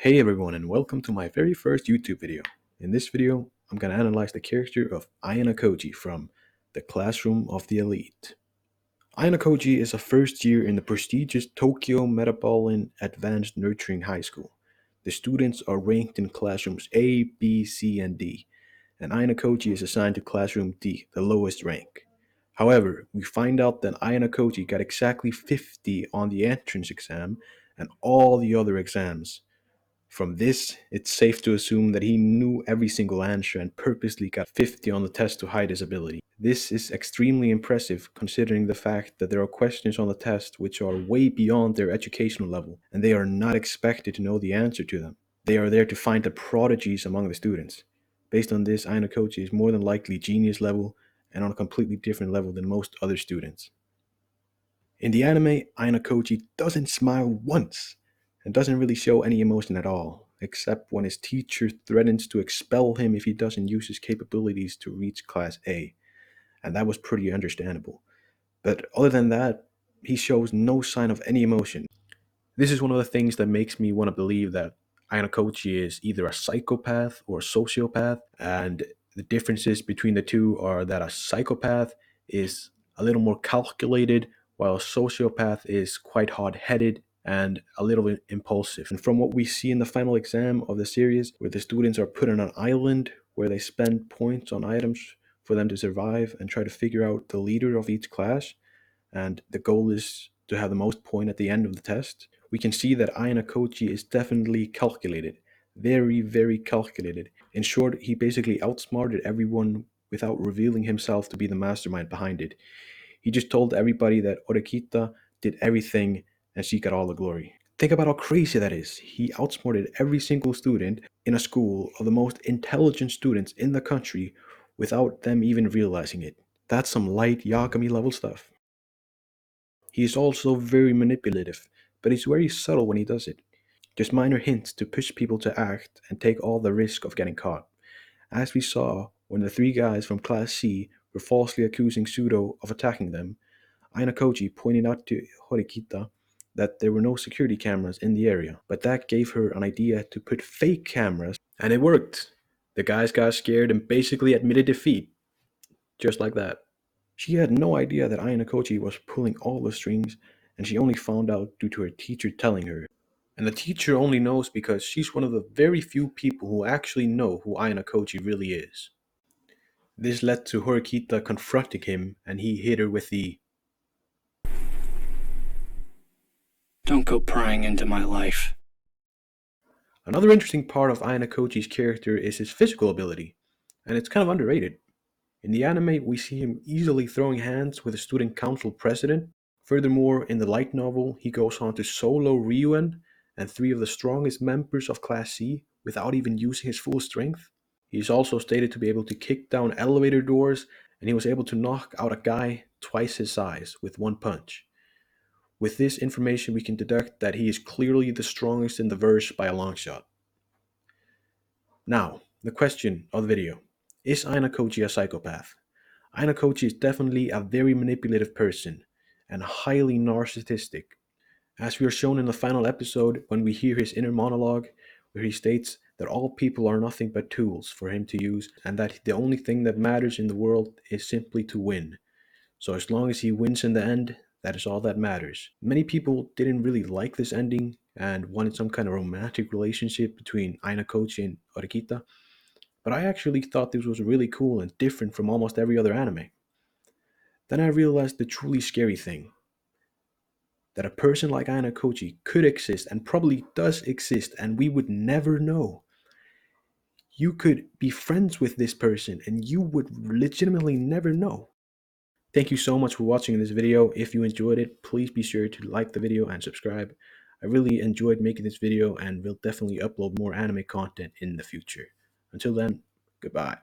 Hey everyone, and welcome to my very first YouTube video. In this video, I'm going to analyze the character of Ayanokoji from The Classroom of the Elite. Ayanokoji is a first year in the prestigious Tokyo Metropolitan Advanced Nurturing High School. The students are ranked in classrooms A, B, C, and D, and Ayanokoji is assigned to classroom D, the lowest rank. However, we find out that Ayanokoji got exactly 50 on the entrance exam and all the other exams. From this, it's safe to assume that he knew every single answer and purposely got 50 on the test to hide his ability. This is extremely impressive considering the fact that there are questions on the test which are way beyond their educational level, and they are not expected to know the answer to them. They are there to find the prodigies among the students. Based on this, Ayanokoji is more than likely genius level and on a completely different level than most other students. In the anime, Ayanokoji doesn't smile once and doesn't really show any emotion at all, except when his teacher threatens to expel him if he doesn't use his capabilities to reach Class A, and that was pretty understandable. But other than that, he shows no sign of any emotion. This is one of the things that makes me want to believe that Ayanokoji is either a psychopath or a sociopath, and the differences between the two are that a psychopath is a little more calculated, while a sociopath is quite hard-headed and a little impulsive. And from what we see in the final exam of the series, where the students are put on an island where they spend points on items for them to survive and try to figure out the leader of each class, and the goal is to have the most point at the end of the test, we can see that Ayanokoji is definitely calculated. Very, very calculated. In short, he basically outsmarted everyone without revealing himself to be the mastermind behind it. He just told everybody that Orekita did everything and she got all the glory. Think about how crazy that is. He outsmarted every single student in a school of the most intelligent students in the country without them even realizing it. That's some light Yagami level stuff. He is also very manipulative, but he's very subtle when he does it. Just minor hints to push people to act and take all the risk of getting caught. As we saw when the three guys from Class C were falsely accusing Sudo of attacking them, Ayanokoji pointed out to Horikita that there were no security cameras in the area, but that gave her an idea to put fake cameras, and it worked. The guys got scared and basically admitted defeat, just like that. She had no idea that Ayanokoji was pulling all the strings, and she only found out due to her teacher telling her. And the teacher only knows because she's one of the very few people who actually know who Ayanokoji really is. This led to Horikita confronting him, and he hit her with the "Don't go prying into my life." Another interesting part of Ayanokoji's character is his physical ability, and it's kind of underrated. In the anime, we see him easily throwing hands with the student council president. Furthermore, in the light novel, he goes on to solo Ryuen and three of the strongest members of Class C without even using his full strength. He is also stated to be able to kick down elevator doors, and he was able to knock out a guy twice his size with one punch. With this information, we can deduct that he is clearly the strongest in the verse by a long shot. Now, the question of the video. Is Ayanokoji a psychopath? Ayanokoji is definitely a very manipulative person and highly narcissistic, as we are shown in the final episode when we hear his inner monologue, where he states that all people are nothing but tools for him to use and that the only thing that matters in the world is simply to win. So as long as he wins in the end, that is all that matters. Many people didn't really like this ending and wanted some kind of romantic relationship between Ayanokoji and Orikita, but I actually thought this was really cool and different from almost every other anime. Then I realized the truly scary thing, that a person like Ayanokoji could exist and probably does exist and we would never know. You could be friends with this person and you would legitimately never know. Thank you so much for watching this video. If you enjoyed it, please be sure to like the video and subscribe. I really enjoyed making this video and will definitely upload more anime content in the future. Until then, goodbye.